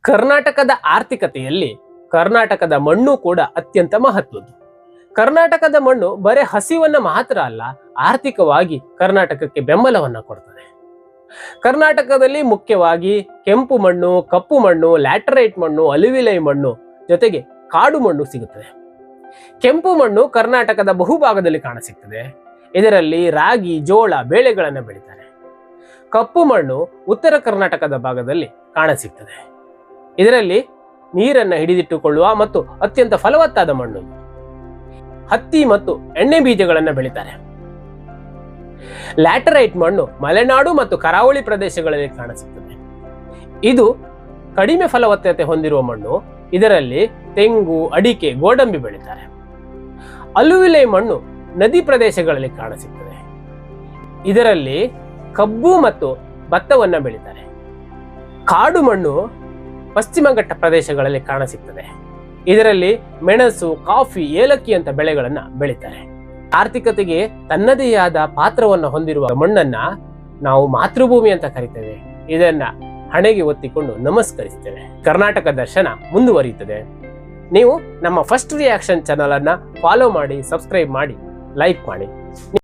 ಕರ್ನಾಟಕದ ಆರ್ಥಿಕತೆಯಲ್ಲಿ ಕರ್ನಾಟಕದ ಮಣ್ಣು ಕೂಡ ಅತ್ಯಂತ ಮಹತ್ವದ್ದು. ಕರ್ನಾಟಕದ ಮಣ್ಣು ಬರೇ ಹಸಿವನ್ನ ಮಾತ್ರ ಅಲ್ಲ, ಆರ್ಥಿಕವಾಗಿ ಕರ್ನಾಟಕಕ್ಕೆ ಬೆಂಬಲವನ್ನ ಕೊಡ್ತದೆ. ಕರ್ನಾಟಕದಲ್ಲಿ ಮುಖ್ಯವಾಗಿ ಕೆಂಪು ಮಣ್ಣು, ಕಪ್ಪು ಮಣ್ಣು, ಲ್ಯಾಟರೈಟ್ ಮಣ್ಣು, ಅಲುವಿಲೈ ಮಣ್ಣು ಜೊತೆಗೆ ಕಾಡು ಮಣ್ಣು ಸಿಗುತ್ತದೆ. ಕೆಂಪು ಮಣ್ಣು ಕರ್ನಾಟಕದ ಬಹುಭಾಗದಲ್ಲಿ ಕಾಣಸಿಗ್ತದೆ. ಇದರಲ್ಲಿ ರಾಗಿ, ಜೋಳ, ಬೇಳೆಗಳನ್ನು ಬೆಳೀತಾರೆ. ಕಪ್ಪು ಮಣ್ಣು ಉತ್ತರ ಕರ್ನಾಟಕದ ಭಾಗದಲ್ಲಿ ಕಾಣಸಿಗ್ತದೆ. ಇದರಲ್ಲಿ ನೀರನ್ನು ಹಿಡಿದಿಟ್ಟುಕೊಳ್ಳುವ ಮತ್ತು ಅತ್ಯಂತ ಫಲವತ್ತಾದ ಮಣ್ಣು. ಹತ್ತಿ ಮತ್ತು ಎಣ್ಣೆ ಬೀಜಗಳನ್ನು ಬೆಳೀತಾರೆ. ಲ್ಯಾಟರೈಟ್ ಮಣ್ಣು ಮಲೆನಾಡು ಮತ್ತು ಕರಾವಳಿ ಪ್ರದೇಶಗಳಲ್ಲಿ ಕಾಣಸಿಗ್ತದೆ. ಇದು ಕಡಿಮೆ ಫಲವತ್ತತೆ ಹೊಂದಿರುವ ಮಣ್ಣು. ಇದರಲ್ಲಿ ತೆಂಗು, ಅಡಿಕೆ, ಗೋಡಂಬಿ ಬೆಳೀತಾರೆ. ಅಲುವಿಲೈ ಮಣ್ಣು ನದಿ ಪ್ರದೇಶಗಳಲ್ಲಿ ಕಾಣಸಿಗ್ತದೆ. ಇದರಲ್ಲಿ ಕಬ್ಬು ಮತ್ತು ಭತ್ತವನ್ನ ಬೆಳೀತಾರೆ. ಕಾಡು ಮಣ್ಣು ಪಶ್ಚಿಮ ಘಟ್ಟ ಪ್ರದೇಶಗಳಲ್ಲಿ ಕಾಣಸಿಗ್ತದೆ. ಇದರಲ್ಲಿ ಮೆಣಸು, ಕಾಫಿ, ಏಲಕ್ಕಿ ಅಂತ ಬೆಳೆಗಳನ್ನ ಬೆಳೀತಾರೆ. ಆರ್ಥಿಕತೆಗೆ ತನ್ನದೇ ಆದ ಪಾತ್ರವನ್ನು ಹೊಂದಿರುವ ಮಣ್ಣನ್ನ ನಾವು ಮಾತೃಭೂಮಿ ಅಂತ ಕರಿತೇವೆ. ಇದನ್ನ ಹಣೆಗೆ ಒತ್ತಿಕೊಂಡು ನಮಸ್ಕರಿಸ್ತೇವೆ. ಕರ್ನಾಟಕ ದರ್ಶನ ಮುಂದುವರಿಯುತ್ತದೆ. ನೀವು ನಮ್ಮ ಫಸ್ಟ್ ರಿಯಾಕ್ಷನ್ ಚಾನಲ್ ಅನ್ನ ಫಾಲೋ ಮಾಡಿ, ಸಬ್ಸ್ಕ್ರೈಬ್ ಮಾಡಿ, ಲೈಕ್ ಮಾಡಿ.